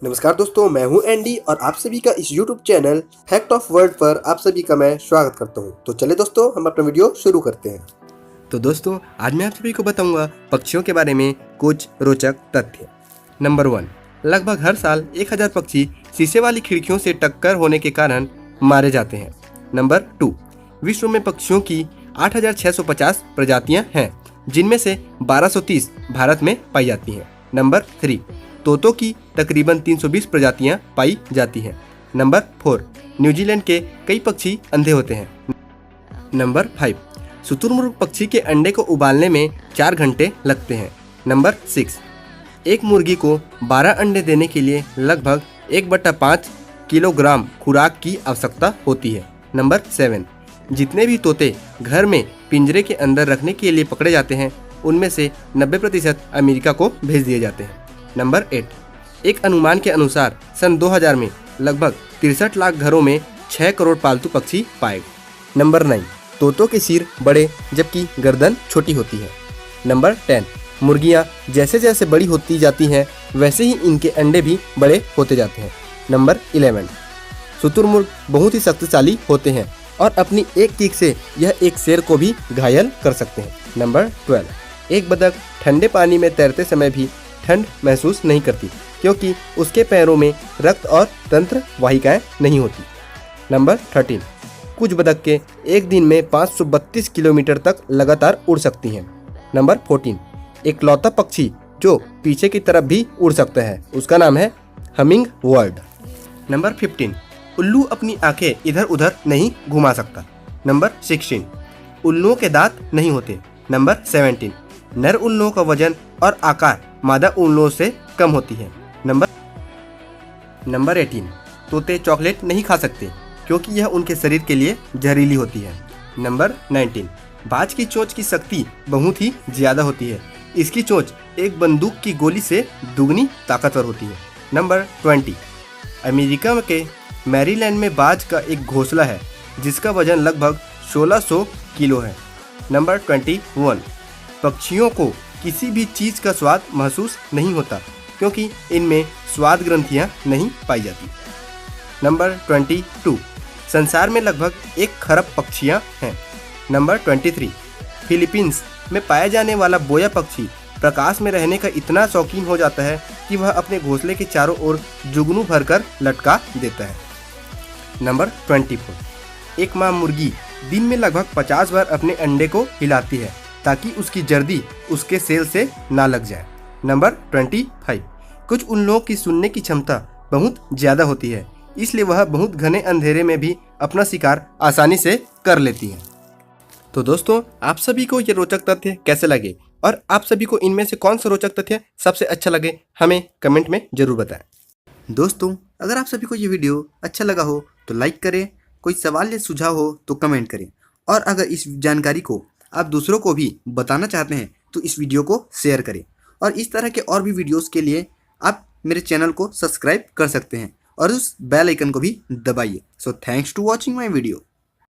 नमस्कार दोस्तों, मैं हूं एंडी और आप सभी का इस YouTube channel fact of world पर आप सभी का मैं स्वागत करता हूं। तो चले दोस्तों, हम अपना वीडियो शुरू करते हैं। तो दोस्तों, आज मैं आप सभी को बताऊंगा पक्षियों के बारे में कुछ रोचक तथ्य। नंबर 1, लगभग हर साल 1000 पक्षी शीशे वाली खिड़कियों से टक्कर होने के कारण मारे जाते हैं। नंबर 2, विश्व में पक्षियों की 8650 प्रजातियां हैं, जिनमें से 1230 भारत में पाई जाती हैं। नंबर 3, तोतों की तकरीबन 320 प्रजातियां पाई जाती हैं। नंबर 4, न्यूजीलैंड के कई पक्षी अंधे होते हैं। नंबर 5, शुतुरमुर्ग पक्षी के अंडे को उबालने में 4 घंटे लगते हैं। नंबर 6, एक मुर्गी को 12 अंडे देने के लिए लगभग 1/5 किलोग्राम खुराक की आवश्यकता होती है। नंबर 7, जितने भी तोते घर में पिंजरे के अंदर रखने के लिए पकड़े जाते हैं, उनमें से 90% अमेरिका को भेज दिए जाते हैं। नंबर 8, एक अनुमान के अनुसार सन 2000 में लगभग 63 लाख घरों में 6 करोड़ पालतू पक्षी पाए गए। नंबर 9, तोतों के सिर बड़े जबकि गर्दन छोटी होती है। नंबर 10, मुर्गियां जैसे जैसे बड़ी होती जाती हैं, वैसे ही इनके अंडे भी बड़े होते जाते हैं। नंबर 11, शुतुरमुर्ग बहुत ही शक्तिशाली होते हैं और अपनी एक चीख से यह एक शेर को भी घायल कर सकते हैं। नंबर 12, एक बतख ठंडे पानी में तैरते समय भी ठंड महसूस नहीं करती, क्योंकि उसके पैरों में रक्त और तंत्र वाहिकाएं नहीं होती। नंबर 13, कुछ बतख के एक दिन में 532 किलोमीटर तक लगातार उड़ सकती हैं। नंबर 14, एक लौता पक्षी जो पीछे की तरफ भी उड़ सकता है, उसका नाम है हमिंग बर्ड। नंबर 15, उल्लू अपनी आंखें इधर उधर नहीं घुमा सकता। नंबर 16, उल्लुओं के दांत नहीं होते। नंबर 17, नर उल्लुओं का वजन और आकार मादा उल्लुओं से कम होती है। नंबर 18, तोते चॉकलेट नहीं खा सकते क्योंकि यह उनके शरीर के लिए जहरीली होती है। नंबर 19, बाज की चोंच की शक्ति बहुत ही ज्यादा होती है। इसकी चोंच एक बंदूक की गोली से दुगनी ताकतवर होती है। नंबर 20, अमेरिका के मैरीलैंड में बाज का एक घोंसला है जिसका वजन लगभग 1600 किलो है। नंबर 21, पक्षियों को किसी भी चीज़ का स्वाद महसूस नहीं होता क्योंकि इनमें स्वाद ग्रंथियां नहीं पाई जाती। नंबर 22, संसार में लगभग 1 खरब पक्षियां हैं। नंबर 23, फिलीपींस में पाया जाने वाला बोया पक्षी प्रकाश में रहने का इतना शौकीन हो जाता है कि वह अपने घोंसले के चारों ओर जुगनू भरकर लटका देता है। नंबर 24, एक माँ मुर्गी दिन में लगभग 50 बार अपने अंडे को हिलाती है ताकि उसकी जर्दी उसके सेल से ना लग जाए। नंबर 25, कुछ उल्लुओं की सुनने की क्षमता बहुत ज़्यादा होती है, इसलिए वह बहुत घने अंधेरे में भी अपना शिकार आसानी से कर लेती है। तो दोस्तों, आप सभी को ये रोचक तथ्य कैसे लगे और आप सभी को इनमें से कौन सा रोचक तथ्य सबसे अच्छा लगे, हमें कमेंट में ज़रूर बताएं। दोस्तों, अगर आप सभी को ये वीडियो अच्छा लगा हो तो लाइक करें, कोई सवाल या सुझाव हो तो कमेंट करें, और अगर इस जानकारी को आप दूसरों को भी बताना चाहते हैं तो इस वीडियो को शेयर करें। और इस तरह के और भी वीडियोस के लिए आप मेरे चैनल को सब्सक्राइब कर सकते हैं और उस बेल आइकन को भी दबाइए। So thanks to watching my video.